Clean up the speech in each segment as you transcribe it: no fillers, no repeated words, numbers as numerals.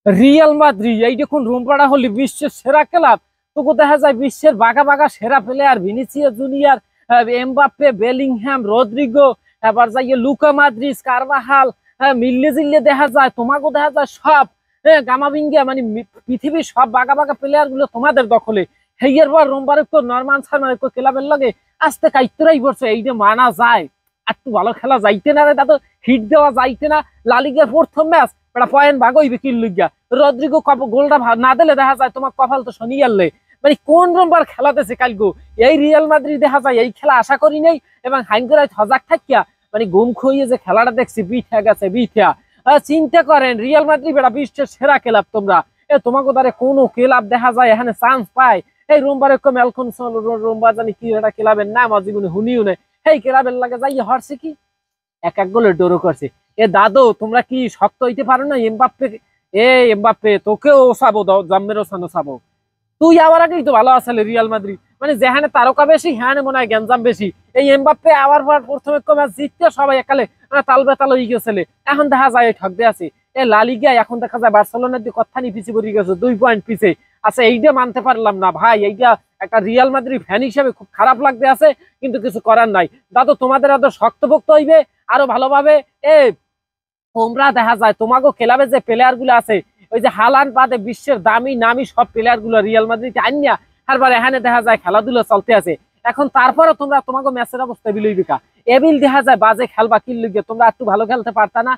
Real Madrid এই দেখুন রুমপাড়া হলি বিশ্বের সেরা ক্লাব। তোকে দেখা যায় বিশ্বের বাঘা বাঘা সেরা player Vinicius Junior, Mbappe, Bellingham, Rodrygo, এবার যাইয়ে লুকা মডরিচ, কারভাহাল, মিললে জিললে দেখা যায়, তোমাকেও দেখা যায় সব গামাবিঙ্গা মানে পৃথিবীর সব বাঘা বাঘা প্লেয়ার গুলো তোমাদের দখলে। হেয়ার পর রোমবার নরমান সারমান ক্লাবের লগে আস্তে কাইতরাই পড়ছে, এই যে মানা যায় একটু ভালো খেলা যাইতে না রে দাদা, হিট দেওয়া যাইতে না। লালিগার প্রথম ম্যাচ একটা পয়েন্ট ভাগ হইবে কি লইগা, রদ্রিগো গোলটা না দিলে দেখা যায় তোমার কপাল তো শনি আনলে। মানে কোন রোমবার খেলাতেছে কালগো এই রিয়াল মাদ্রিদ, দেখা যায় এই খেলা আশা করি নাই। এবং হাইঙ্গরাই হজাক থাকিয়া মানে গুম খুইয়ে যে খেলাটা দেখছি বিঠা গেছে বিঠা। চিন্তা করেন রিয়াল মাদ্রিদ এটা বিশ্বের সেরা ক্লাব, তোমরা তোমাকে দ্বারা কোনো ক্লাব দেখা যায় এখানে চান্স পায়? এই রোমবারে কম এলখন রোমবার জানি কি একটা ক্লাবের নাম জীবনে শুনিও নেই, এই ক্লাবের লাগে যাই হরছে কি এক এক গোলের ডোরো করছে। এ দাদু তোমরা কি শক্ত হইতে পারো না? এমবাপ্পে, এমবাপ্পে তোকেও ওসাবো, জাম্মের ওসানো সাবো। তুই আবার আগেই তো ভালো আসলে রিয়াল মাদ্রিদ, মানে যেখানে তারকা বেশি হ্যাঁ মনে হয় গ্যাঞ্জাম বেশি। এই এমবাপ্পে আবার প্রথমে ম্যাচ জিততে সবাই একালে তাল বেতাল হয়ে গেছিল, এখন দেখা যায় ঠকতে আছে। এ লালিগা এখন দেখা যায় বার্সেলোনার দিয়ে কথা নিয়ে পিছিয়ে পড়ে গেছে, 2 পয়েন্ট পিছে। আচ্ছা এইটা মানতে পারলাম না ভাই, এইটা একটা রিয়াল মাদ্রিদ ফ্যান হিসেবে খুব খারাপ লাগতে আছে, কিন্তু কিছু করার নাই। দাদু তোমাদের এত শক্তভক্ত হইবে আরো ভালোভাবে। এ তোমরা দেখা যায় তোমাকে ক্লাবে যে প্লেয়ার গুলো আছে, ওই যে হালান বাদে বিশ্বের দামি নামি সব প্লেয়ার গুলো রিয়াল মাদ্রিদ আনিয়া তারপর এখানে দেখা যায় খেলাধুলা চলতে আছে। এখন তারপরে তোমরা তোমাকে ম্যাচের অবস্থা বিলইবিকা এবিল দেখা যায় বাজে খেলবা কি লিগে, তোমরা একটু ভালো খেলতে পারতা না?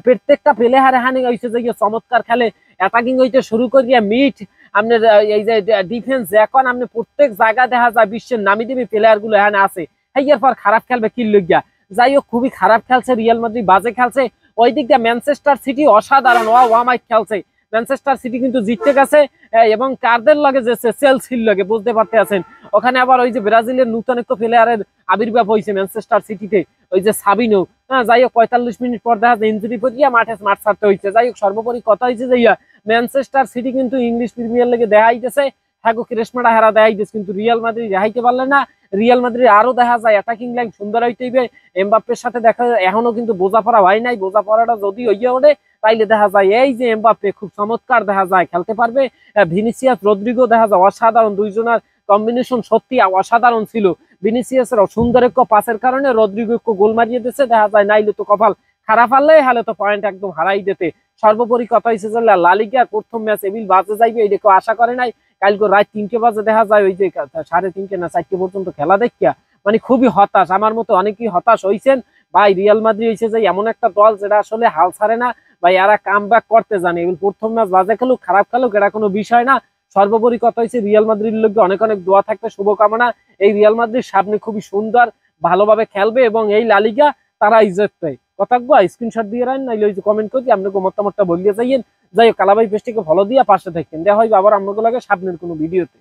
প্রত্যেকটা প্লেয়ার এখানে হইছে যে চমৎকার খেলে, অ্যাটাকিং হইতে শুরু করিয়া মিড আপনার এই যে ডিফেন্স, এখন আপনি প্রত্যেক জায়গা দেখা যায় বিশ্বের নামি দামি প্লেয়ার গুলো এখানে আছে। এর পর খারাপ খেলবে কি লিগা? যাই হোক খুবই খারাপ খেলছে রিয়াল মাদ্রিদ, বাজে খেলছে। ওই দিক দিয়ে ম্যানচেস্টার সিটি অসাধারণ ওয়ামাইক খেলছে, ম্যানচেস্টার সিটি কিন্তু জিততে গেছে। এবং কারদের লাগে যে চেলসির লাগে বুঝতে পারতে আছেন, ওখানে আবার ওই যে ব্রাজিলের নূতন একটা প্লেয়ারের আবির্ভাব হয়েছে ম্যানচেস্টার সিটিতে, ওই যে সাবিনো। যাই হোক 45 মিনিট পর দেখা যায় ইঞ্জুরি পড়িয়া মাঠ ছাড়তে হয়েছে। যাই হোক সর্বোপরি কথা হয়েছে যে ম্যানচেস্টার সিটি কিন্তু ইংলিশ প্রিমিয়ার লিগে দেখাইতেছে, হ্যাঁ ক্রেশমাটা হারা দেখাইতেছে, কিন্তু রিয়াল মাদ্রিদ দেখাইতে পারলে না। রিয়াল মাদ্রিদ আরো দেখা যায় অ্যাটাকিং লাইন সুন্দর হইতে হইবে, এমবাপ্পের সাথে দেখা যায় এখনো কিন্তু বোঝাপড়া হয় নাই, বোঝাপড়াটা যদি হইয়া ওঠে তাইলে দেখা যায় এই যে এমবাপ্পে খুব চমৎকার দেখা যায় খেলতে পারবে। ভিনিসিয়াস রদ্রিগো দেখা যায় অসাধারণ, দুইজনের কম্বিনেশন সত্যি অসাধারণ ছিল। ভিনিসিয়াসের সুন্দর এক পাসের কারণে রদ্রিগো গোল মারিয়ে দিচ্ছে, দেখা যায় নাইলে তো কপাল খারাপ হারলে হালে তো পয়েন্ট একদম হারাই দিতে। সর্বোপরি কথা হয়েছে যে লালিগার প্রথম ম্যাচ এবিল বাজে যাইবে এটা কেউ আশা করে নাই। কালকে রাত 3টে বাজে দেখা যায় ওই যে 3:30 না 4টে পর্যন্ত খেলা দেখিয়া মানে খুবই হতাশ, আমার মতো অনেকেই হতাশ হয়েছেন ভাই। রিয়াল মাদ্রিদ হয়েছে যে এমন একটা দল যেটা আসলে হাল ছাড়ে না ভাই, এরা কাম ব্যাক করতে জানে। প্রথম ম্যাচ বাজে খেলুক খারাপ খেলুক এটা কোনো বিষয় না। সর্বোপরি কথা হয়েছে রিয়াল মাদ্রিদ লোককে অনেক অনেক দোয়া থাকবে, শুভকামনা। এই রিয়াল মাদ্রিদ সামনে খুবই সুন্দর ভালোভাবে খেলবে এবং এই লালিগা তারা ইজ্জত পায়। কথা স্ক্রিনশট দিয়ে রাখেন, নাইলে ওই যে কমেন্ট করি আপনাকে মতামতটা বলিয়ে যাইয়েন। যাই হোক কালাবাই পেজটিকে ফলো দিয়ে পাশে থাকেন, দেখা হয় আবার আপনাকে লাগে সামনের কোনো ভিডিওতে।